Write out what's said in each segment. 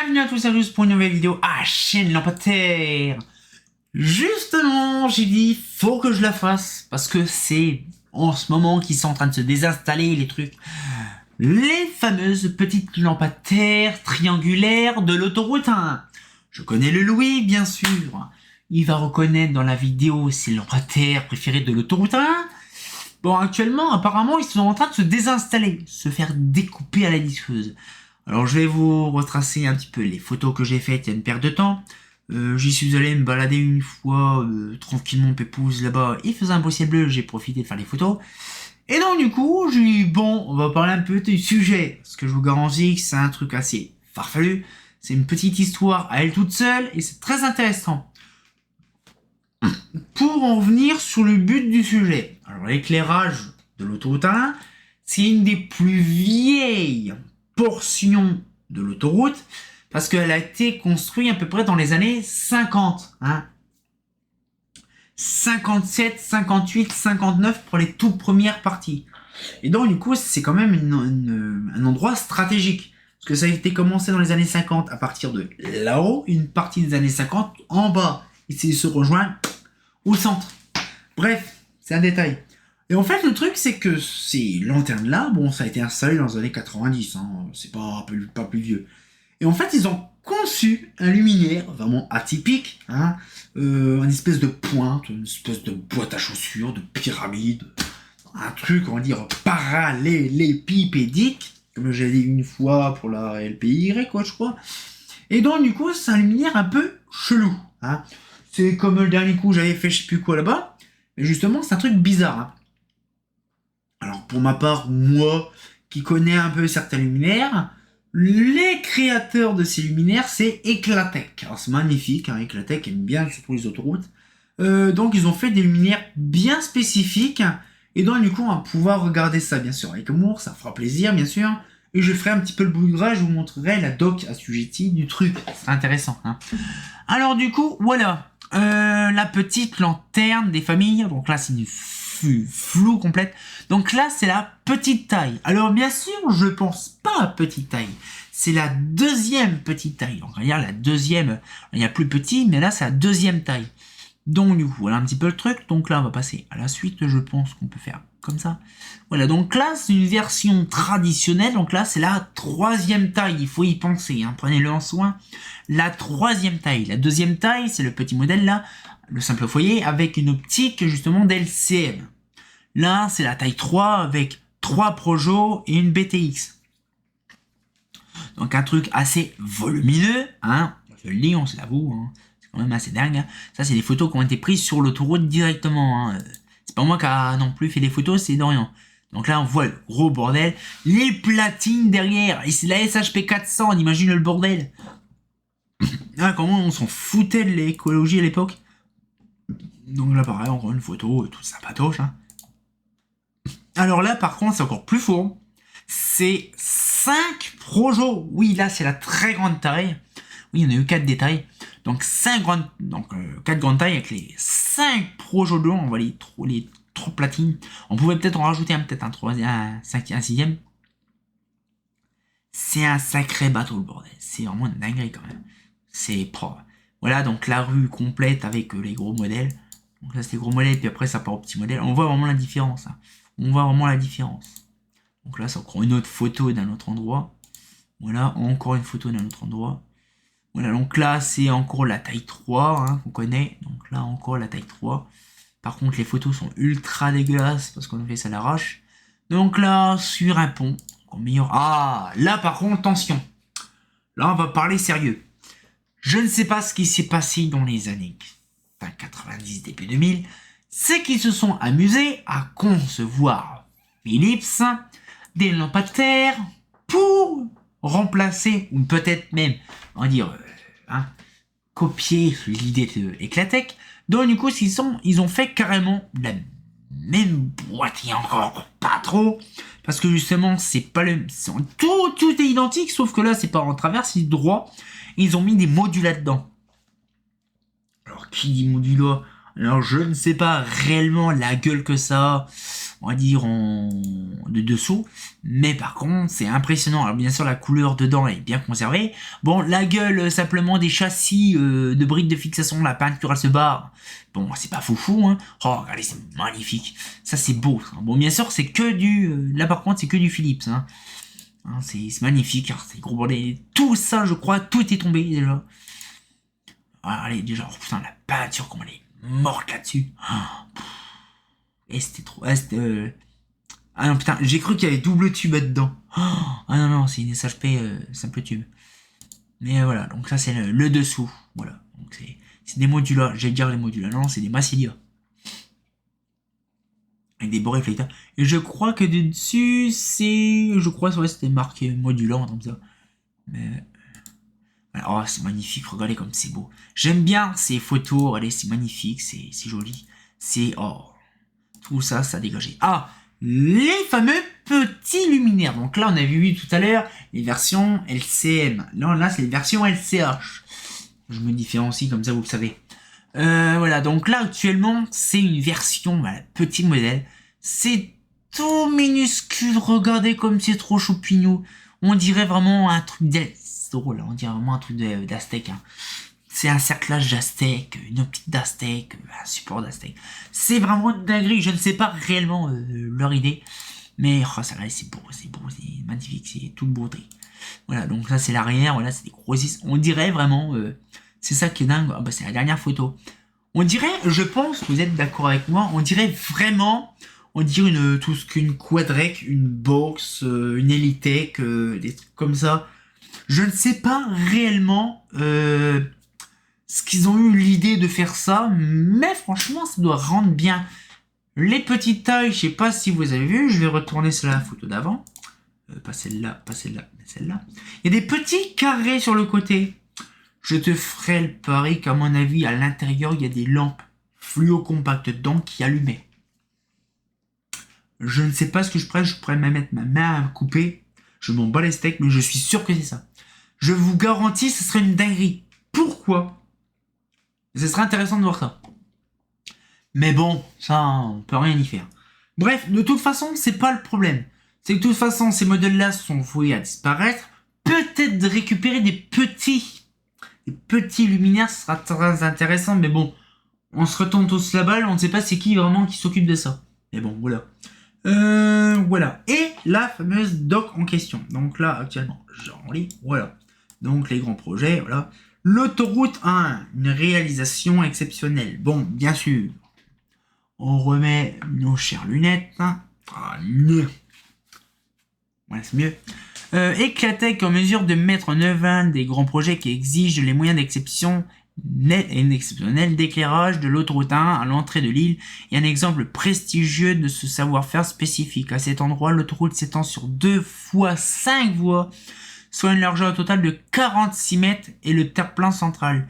Bienvenue à tous et à tous pour une nouvelle vidéo à chaîne Lampadaire. Justement, j'ai dit faut que je la fasse parce que c'est en ce moment qu'ils sont en train de se désinstaller les trucs. Les fameuses petites lampadaires triangulaires de l'autoroute 1. Je connais le Louis, bien sûr. Il va reconnaître dans la vidéo ses lampadaires préférées de l'autoroute 1. Bon, actuellement, apparemment, ils sont en train de se désinstaller, se faire découper à la disqueuse. Alors, je vais vous retracer un petit peu les photos que j'ai faites il y a une paire de temps. J'y suis allé me balader une fois, tranquillement, pépouze, là-bas. Il faisait un beau ciel bleu, j'ai profité de faire les photos. Et donc, du coup, j'ai dit, bon, on va parler un peu du sujet. Parce que je vous garantis que c'est un truc assez farfelu. C'est une petite histoire à elle toute seule, et c'est très intéressant. Pour en revenir sur le but du sujet. Alors, l'éclairage de l'autoroute 1, c'est une des plus vieilles portions de l'autoroute, parce qu'elle a été construite à peu près dans les années 50. 57, 58, 59 pour les toutes premières parties. Et donc, du coup, c'est quand même un endroit stratégique. Parce que ça a été commencé dans les années 50 à partir de là-haut, une partie des années 50 en bas. Et c'est se rejoindre au centre. Bref, c'est un détail. Et en fait, le truc, c'est que ces lanternes-là, bon, ça a été installé dans les années 90, c'est pas plus vieux. Et en fait, ils ont conçu un luminaire vraiment atypique, une espèce de pointe, une espèce de boîte à chaussures, de pyramide, un truc, on va dire, parallélépipédique, comme j'ai dit une fois pour la LPY, quoi, je crois. Et donc, du coup, c'est un luminaire un peu chelou, C'est comme le dernier coup, j'avais fait je sais plus quoi là-bas, mais justement, c'est un truc bizarre, Alors, pour ma part, moi, qui connais un peu certains luminaires, les créateurs de ces luminaires, c'est Eclatec. Alors, c'est magnifique, Eclatec aime bien surtout les autoroutes. Donc, ils ont fait des luminaires bien spécifiques. Et donc, du coup, on va pouvoir regarder ça, bien sûr, avec amour. Ça fera plaisir, bien sûr. Et je ferai un petit peu le bout de gras. Je vous montrerai la doc assujettie du truc. C'est intéressant, Alors, du coup, voilà. La petite lanterne des familles. Donc là, c'est une flou complète. Donc là, c'est la petite taille. Alors bien sûr, je pense pas à petite taille. C'est la deuxième petite taille. Donc regarde, la deuxième, il y a plus petit, mais là, c'est la deuxième taille. Donc du coup, voilà un petit peu le truc. Donc là, on va passer à la suite. Je pense qu'on peut faire comme ça. Voilà, donc là, c'est une version traditionnelle. Donc là, c'est la troisième taille. Il faut y penser, prenez-le en soin. La troisième taille. La deuxième taille, c'est le petit modèle là, le simple foyer, avec une optique justement d'LCM. Là, c'est la taille 3 avec 3 Projo et une BTX. Donc un truc assez volumineux, Je le dis, on se l'avoue, c'est quand même assez dingue. Ça, c'est des photos qui ont été prises sur l'autoroute directement, C'est pas moi qui a non plus fait des photos, c'est Dorian. Donc là, on voit le gros bordel. Les platines derrière. Et c'est la SHP 400, on imagine le bordel. Comment on s'en foutait de l'écologie à l'époque. Donc là, pareil, encore une photo, tout sympatoche, Alors là, par contre, c'est encore plus fou. C'est 5 Projo. Oui, là, c'est la très grande taille. Oui, il y en a eu 4 détails. Donc, 4 grandes tailles avec les 5 Projo de long. On voit les 3 platines. On pouvait peut-être en rajouter peut-être un sixième. C'est un sacré bateau, le bordel. C'est vraiment une dinguerie, quand même. C'est propre. Voilà, donc la rue complète avec les gros modèles. Donc là, c'est les gros modèles, puis après, ça part au petit modèle. On voit vraiment la différence, On voit vraiment la différence. Donc là, c'est encore une autre photo d'un autre endroit. Voilà, encore une photo d'un autre endroit. Voilà, donc là, c'est encore la taille 3, qu'on connaît. Donc là, encore la taille 3. Par contre, les photos sont ultra dégueulasses parce qu'on a fait ça à l'arrache. Donc là, sur un pont, encore meilleur. Ah, là, par contre, attention. Là, on va parler sérieux. Je ne sais pas ce qui s'est passé dans les années 90, début 2000. C'est qu'ils se sont amusés à concevoir Philips des lampadaires pour remplacer, ou peut-être même, on va dire, copier l'idée de Eclatec. Donc du coup, ils ont fait carrément la même boîte, et encore pas trop, parce que justement, c'est pas tout est identique, sauf que là, c'est pas en travers, c'est droit. Ils ont mis des modules là-dedans. Alors, qui dit modula? Alors, je ne sais pas réellement la gueule que ça a. On va dire de dessous, mais par contre c'est impressionnant. Alors bien sûr la couleur dedans est bien conservée. Bon, la gueule simplement des châssis de briques de fixation, la peinture elle se barre. Bon, c'est pas foufou, hein. Oh, regardez, c'est magnifique. Ça c'est beau. Ça. Bon, bien sûr c'est que du... là par contre c'est que du Philips, hein. Hein, c'est magnifique, alors, c'est gros bordel. Tout ça, je crois, tout est tombé déjà. Ah, allez, déjà, oh, putain, la peinture, comment elle est morte là-dessus. Oh, et c'était trop... Ah non, putain, j'ai cru qu'il y avait double tube dedans. Oh, ah non, non, c'est une SHP simple tube. Mais voilà, donc ça c'est le dessous. Voilà, donc c'est des modulas. J'allais dire les modulas. Non, c'est des Massilia. Avec des beaux réflecteurs. Et je crois que dessus, c'est... Je crois que c'était marqué modulant, comme ça. Mais... Oh, c'est magnifique, regardez comme c'est beau. J'aime bien ces photos, regardez, c'est magnifique, c'est joli. C'est... Oh, tout ça, ça a dégagé. Ah, les fameux petits luminaires. Donc là, on avait vu tout à l'heure les versions LCM. Là, c'est les versions LCH. Je me différencie, comme ça, vous le savez. Voilà, donc là, actuellement, c'est une version, voilà, petit modèle. C'est tout minuscule, regardez comme c'est trop choupignou. On dirait vraiment un truc c'est drôle, on dirait vraiment un truc d'Aztec. Hein. C'est un cerclage d'Aztec, une optique d'Aztec, un support d'Aztec. C'est vraiment une dinguerie, je ne sais pas réellement leur idée. Mais oh, ça c'est beau, c'est magnifique, c'est tout beauté. Voilà, donc là c'est l'arrière, voilà, c'est des gros... On dirait vraiment... c'est ça qui est dingue, oh, bah, c'est la dernière photo. On dirait, je pense, vous êtes d'accord avec moi, on dirait vraiment... On dirait tout ce qu'une Quadrec, une Box, une Elitech, des trucs comme ça. Je ne sais pas réellement ce qu'ils ont eu l'idée de faire ça, mais franchement, ça doit rendre bien. Les petites tailles, je sais pas si vous avez vu, je vais retourner sur la photo d'avant. Pas celle-là, mais celle-là. Il y a des petits carrés sur le côté. Je te ferai le pari qu'à mon avis, à l'intérieur, il y a des lampes fluo compactes dedans qui allumaient. Je ne sais pas ce que je pourrais même mettre ma main à couper. Je m'en bats les steaks, mais je suis sûr que c'est ça. Je vous garantis, ce serait une dinguerie. Pourquoi? Ce serait intéressant de voir ça. Mais bon, ça, on peut rien y faire. Bref, de toute façon, c'est pas le problème. C'est que de toute façon, ces modèles-là sont voués à disparaître. Peut-être de récupérer des petits luminaires, ce sera très intéressant. Mais bon, on se retourne tous la balle, on ne sait pas c'est qui vraiment qui s'occupe de ça. Mais bon, voilà. Voilà. Et la fameuse doc en question. Donc là, actuellement, j'en lis. Voilà. Donc les grands projets, voilà. L'autoroute 1, une réalisation exceptionnelle. Bon, bien sûr, on remet nos chères lunettes. Ah, mieux. Voilà, c'est mieux. Eclatec en mesure de mettre en œuvre un des grands projets qui exigent les moyens d'exception exceptionnel d'éclairage de l'autoroute 1 à l'entrée de l'île et un exemple prestigieux de ce savoir-faire spécifique. À cet endroit, l'autoroute s'étend sur 2 fois 5 voies, soit une largeur totale de 46 mètres et le terre-plein central.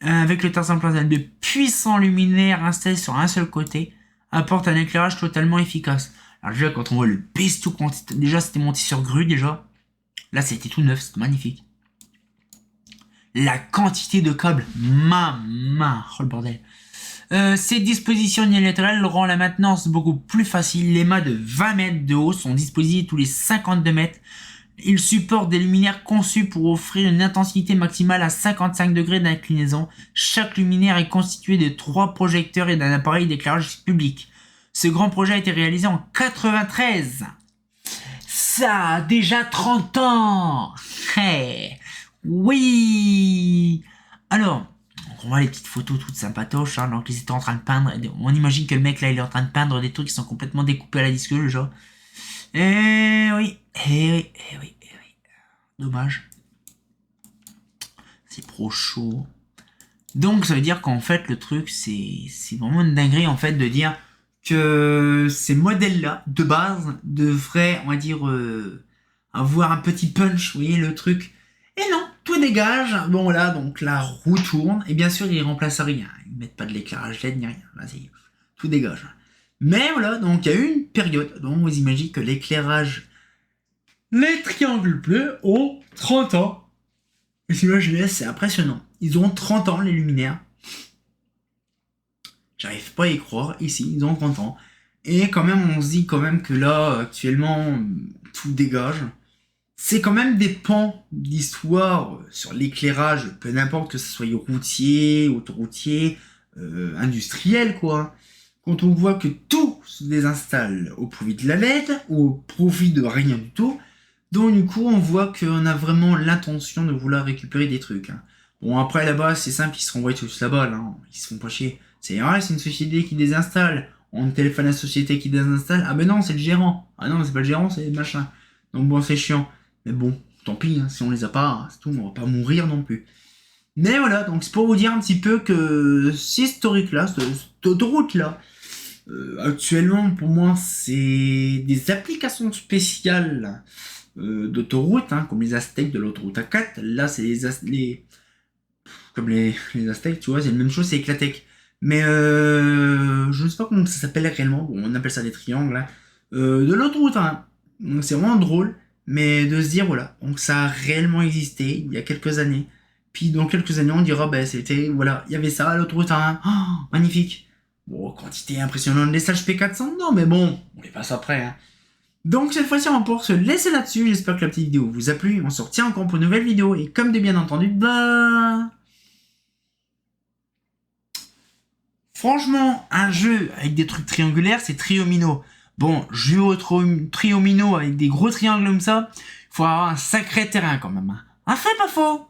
Avec le terre-plein, de puissants luminaires installés sur un seul côté apportent un éclairage totalement efficace. Alors déjà, quand on voit le bestiau, déjà c'était monté sur grue déjà, là c'était tout neuf, c'était magnifique. La quantité de câbles, oh le bordel. Ces dispositions unilatérales rend la maintenance beaucoup plus facile. Les mâts de 20 mètres de haut sont disposés tous les 52 mètres. Ils supportent des luminaires conçus pour offrir une intensité maximale à 55 degrés d'inclinaison. Chaque luminaire est constitué de 3 projecteurs et d'un appareil d'éclairage public. Ce grand projet a été réalisé en 93. Ça a déjà 30 ans. Hey. Oui. Alors, on voit les petites photos toutes sympatoches, hein, donc ils étaient en train de peindre. On imagine que le mec là, il est en train de peindre des trucs qui sont complètement découpés à la disqueuse, genre. Oui. Dommage. C'est trop chaud. Donc ça veut dire qu'en fait le truc c'est vraiment une dinguerie en fait de dire que ces modèles-là de base devraient, on va dire, avoir un petit punch, vous voyez le truc. Et non, tout dégage. Bon là, donc la roue tourne. Et bien sûr, ils remplacent rien. Ils mettent pas de l'éclairage LED ni rien. Vas-y, tout dégage. Mais voilà, donc il y a eu une période dont vous imaginez que l'éclairage, les triangles bleus ont 30 ans. Et si imaginez, c'est impressionnant. Ils ont 30 ans, les luminaires. J'arrive pas à y croire. Ici, ils ont 30 ans. Et quand même, on se dit quand même que là, actuellement, tout dégage. C'est quand même des pans d'histoire sur l'éclairage, peu n'importe que ce soit routier, autoroutier, industriel, quoi. Quand on voit que tout se désinstalle au profit de la LED ou au profit de rien du tout, donc du coup, on voit qu'on a vraiment l'intention de vouloir récupérer des trucs. Hein. Bon, après, là-bas, c'est simple, ils se renvoient tous là-bas, là. Hein. Ils se font pas chier. C'est une société qui désinstalle. On téléphone à la société qui désinstalle. Ah ben non, c'est le gérant. Ah non, c'est pas le gérant, c'est le machin. Donc bon, c'est chiant. Mais bon, tant pis, hein, si on les a pas, c'est tout, on va pas mourir non plus. Mais voilà, donc c'est pour vous dire un petit peu que cette historique-là, cette autoroute-là, actuellement, pour moi, c'est des applications spéciales d'autoroute, hein, comme les Aztèques de l'autoroute A4. Là, c'est comme les Aztèques, tu vois, c'est la même chose, c'est Eclatec. Mais je ne sais pas comment ça s'appelle réellement. Bon, on appelle ça des triangles. Hein. De l'autoroute 1. Donc c'est vraiment drôle, mais de se dire, voilà, donc ça a réellement existé il y a quelques années. Puis dans quelques années, on dira, ben c'était, voilà, il y avait ça à l'autoroute 1. Oh, magnifique. Bon, quantité impressionnante des stages P400, non, mais bon, on les passe après. Hein. Donc cette fois-ci, on va pouvoir se laisser là-dessus. J'espère que la petite vidéo vous a plu. On se retient encore pour une nouvelle vidéo. Et comme de bien entendu, bah... Franchement, un jeu avec des trucs triangulaires, c'est Triomino. Bon, jouer au Triomino avec des gros triangles comme ça, il faut avoir un sacré terrain quand même. Hein. Un fait pas faux.